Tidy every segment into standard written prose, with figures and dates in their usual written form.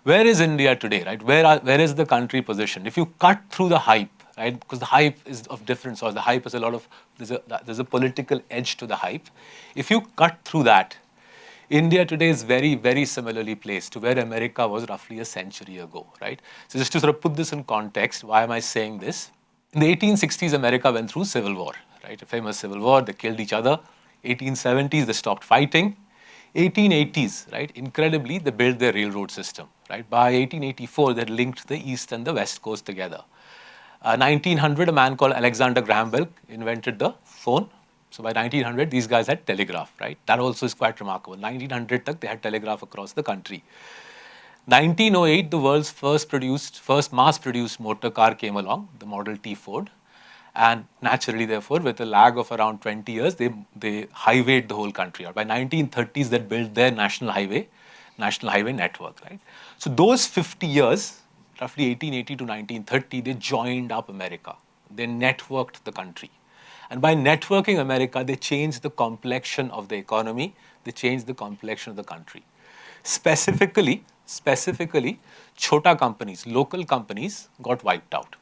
Where is India today, right? Where is the country positioned? If you cut through the hype, right? Because the hype is of different sorts. The hype is there's a political edge to the hype. If you cut through that, India today is very, very similarly placed to where America was roughly a century ago, right? So just to sort of put this in context, why am I saying this? In the 1860s, America went through civil war, right? A famous civil war. They killed each other. 1870s, they stopped fighting. 1880s, right? Incredibly, they built their railroad system, right? By 1884, they linked the East and the West Coast together. 1900, a man called Alexander Graham Bell invented the phone. So by 1900, these guys had telegraph, right? That also is quite remarkable. 1900, they had telegraph across the country. 1908, the world's first mass-produced motor car came along, the Model T Ford. And naturally, therefore, with a lag of around 20 years, they highwayed the whole country. Or by 1930s, they built their national highway network, right? So those 50 years, roughly 1880 to 1930, they joined up America. They networked the country. And by networking America, they changed the complexion of the economy. They changed the complexion of the country. Specifically, chota companies, local companies got wiped out.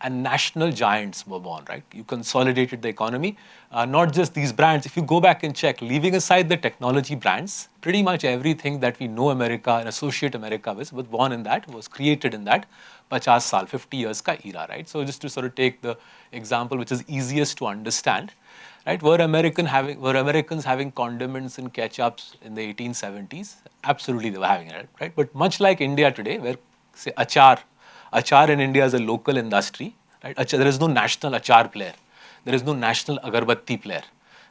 And national giants were born, right? You consolidated the economy. Not just these brands. If you go back and check, leaving aside the technology brands, pretty much everything that we know America and associate America with was born in that, was created in that 50 saal, 50 years ka era, right? So just to sort of take the example which is easiest to understand, right? Were Americans having condiments and ketchups in the 1870s? Absolutely, they were having it, right? But much like India today, where say achar in India is a local industry, right? There is no national achar player. There is no national agarbatti player,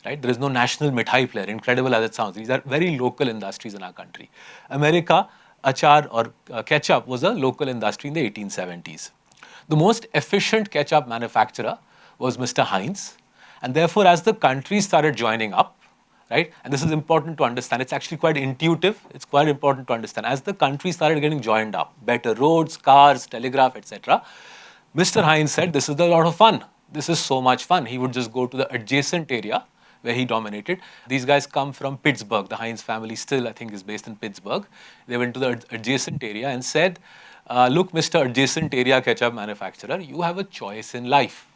right? There is no national mithai player, incredible as it sounds. These are very local industries in our country. America, achar or ketchup was a local industry in the 1870s. The most efficient ketchup manufacturer was Mr. Heinz. And therefore, as the countries started joining up, right? And this is important to understand. It's actually quite intuitive. It's quite important to understand. As the countries started getting joined up, better roads, cars, telegraph, etc., Mr. Heinz said, this is a lot of fun. This is so much fun. He would just go to the adjacent area where he dominated. These guys come from Pittsburgh. The Heinz family still, I think, is based in Pittsburgh. They went to the adjacent area and said, look, Mr. Adjacent Area Ketchup Manufacturer, you have a choice in life.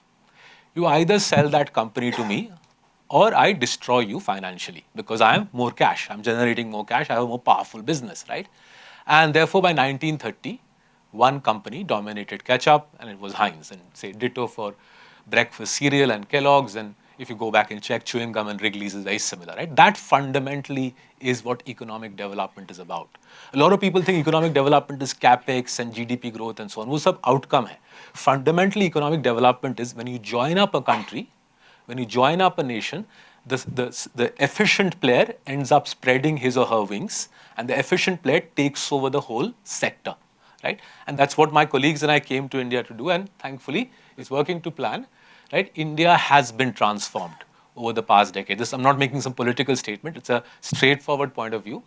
You either sell that company to me or I destroy you financially because I am more cash. I'm generating more cash. I have a more powerful business, right? And therefore, by 1930, one company dominated ketchup, and it was Heinz. And say ditto for breakfast cereal and Kellogg's. And if you go back and check, chewing gum and Wrigley's is very similar, right? That fundamentally is what economic development is about. A lot of people think economic development is capex and GDP growth and so on. वो सब outcome है. Fundamentally, economic development is when you join up a country, when you join up a nation, the efficient player ends up spreading his or her wings, and the efficient player takes over the whole sector, right? And that's what my colleagues and I came to India to do, and thankfully, it's working to plan, right? India has been transformed over the past decade. I'm not making some political statement. It's a straightforward point of view.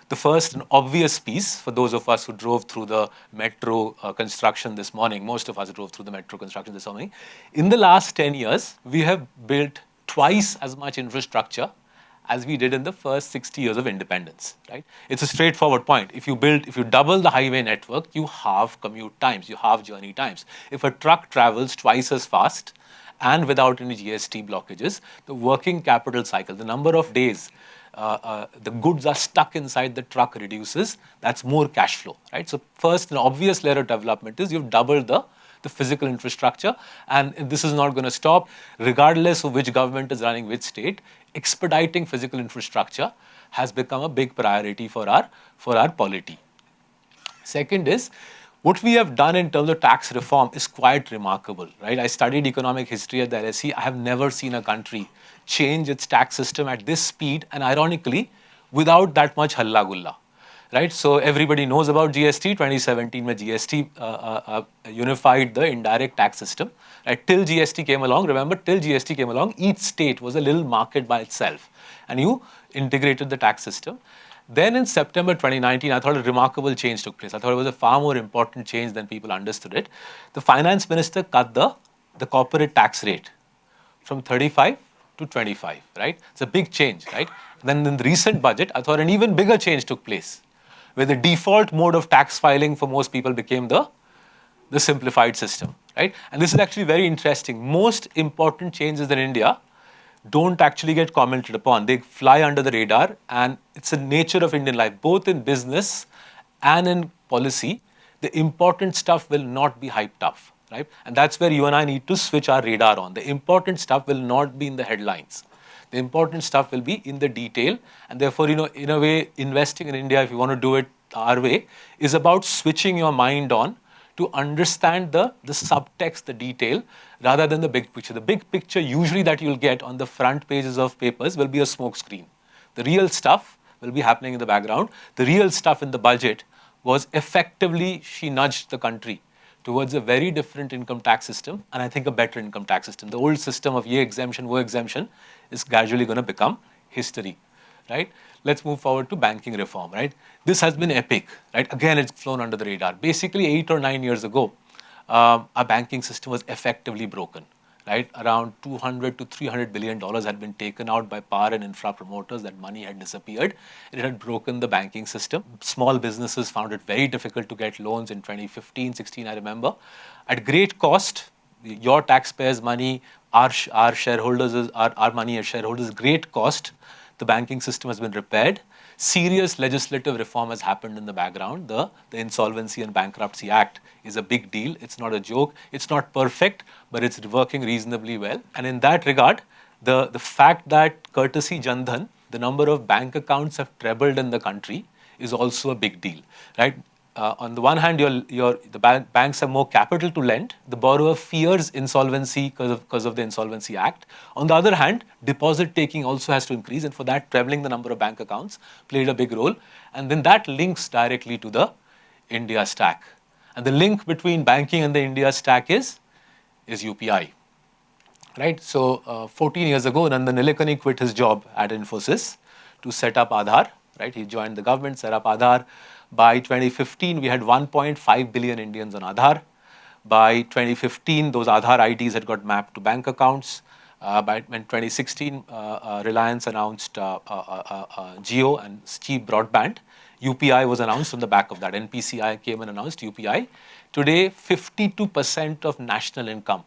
The first and obvious piece for those of us who drove through the metro construction this morning, most of us drove through the metro construction this morning. In the last 10 years, we have built twice as much infrastructure as we did in the first 60 years of independence, right? It's a straightforward point. If you double the highway network, you halve commute times, you halve journey times. If a truck travels twice as fast and without any GST blockages, the working capital cycle, the number of days the goods are stuck inside the truck reduces. That's more cash flow, right? So first, an obvious layer of development is you've doubled the physical infrastructure, and this is not going to stop regardless of which government is running which state. Expediting physical infrastructure has become a big priority for our polity. Second is, what we have done in terms of tax reform is quite remarkable, right? I studied economic history at the LSE. I have never seen a country change its tax system at this speed and ironically without that much halla gulla, right? So everybody knows about GST. 2017 when GST unified the indirect tax system, right? Till GST came along, remember, till GST came along, each state was a little market by itself and you integrated the tax system. Then in September 2019, I thought a remarkable change took place. I thought it was a far more important change than people understood it. The finance minister cut the corporate tax rate from 35 to 25, right? It's a big change, right? Then in the recent budget, I thought an even bigger change took place. where the default mode of tax filing for most people became the simplified system, right? And this is actually very interesting. Most important changes in India don't actually get commented upon. They fly under the radar, and it's the nature of Indian life, both in business and in policy. The important stuff will not be hyped up, right? And that's where you and I need to switch our radar on. The important stuff will not be in the headlines. The important stuff will be in the detail, and therefore, in a way, investing in India, if you want to do it our way, is about switching your mind on to understand the subtext, the detail, rather than the big picture. The big picture usually that you'll get on the front pages of papers will be a smoke screen. The real stuff will be happening in the background. The real stuff in the budget was effectively she nudged the country towards a very different income tax system, and I think a better income tax system. The old system of ye exemption, wo exemption is gradually going to become history, right? Let's move forward to banking reform, right? This has been epic, right? Again, it's flown under the radar. Basically, 8 or 9 years ago, our banking system was effectively broken, right? Around $200 to $300 billion had been taken out by power and infra promoters. That money had disappeared. It had broken the banking system. Small businesses found it very difficult to get loans in 2015, 16, I remember. At great cost, your taxpayers' money, our shareholders, our money as shareholders, great cost, the banking system has been repaired. Serious legislative reform has happened in the background. The Insolvency and Bankruptcy Act is a big deal. It's not a joke. It's not perfect, but it's working reasonably well. And in that regard, the fact that courtesy Jan Dhan, the number of bank accounts have trebled in the country is also a big deal, right? On the one hand, the banks have more capital to lend. The borrower fears insolvency because of the Insolvency Act. On the other hand, deposit taking also has to increase, and for that, trebling the number of bank accounts played a big role. And then that links directly to the India stack. And the link between banking and the India stack is UPI, right? So 14 years ago, Nandan Nilekani quit his job at Infosys to set up Aadhaar, right? He joined the government, set up Aadhaar. By 2015, we had 1.5 billion Indians on Aadhaar. By 2015, those Aadhaar IDs had got mapped to bank accounts. By 2016, Reliance announced Jio and cheap broadband. UPI was announced on the back of that. NPCI came and announced UPI. Today, 52% of national income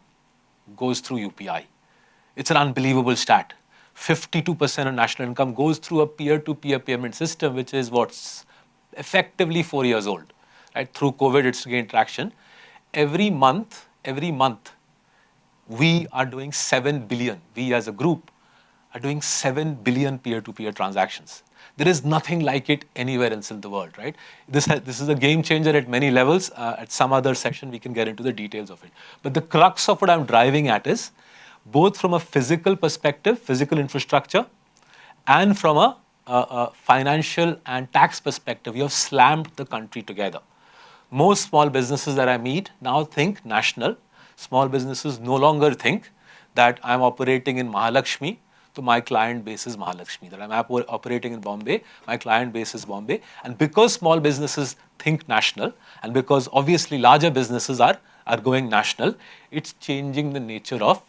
goes through UPI. It's an unbelievable stat. 52% of national income goes through a peer-to-peer payment system, which is what's effectively 4 years old, right? Through COVID, it's gained traction. Every month, we are doing 7 billion. We as a group are doing 7 billion peer-to-peer transactions. There is nothing like it anywhere else in the world, right? This is a game changer at many levels. At some other session, we can get into the details of it. But the crux of what I'm driving at is both from a physical perspective, physical infrastructure, and from a financial and tax perspective, you have slammed the country together. Most small businesses that I meet now think national. Small businesses no longer think that I'm operating in Mahalakshmi, so my client base is Mahalakshmi. That I'm operating in Bombay, my client base is Bombay. And because small businesses think national, and because obviously larger businesses are going national, it's changing the nature of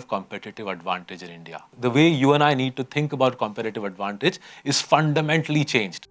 competitive advantage in India. The way you and I need to think about competitive advantage is fundamentally changed.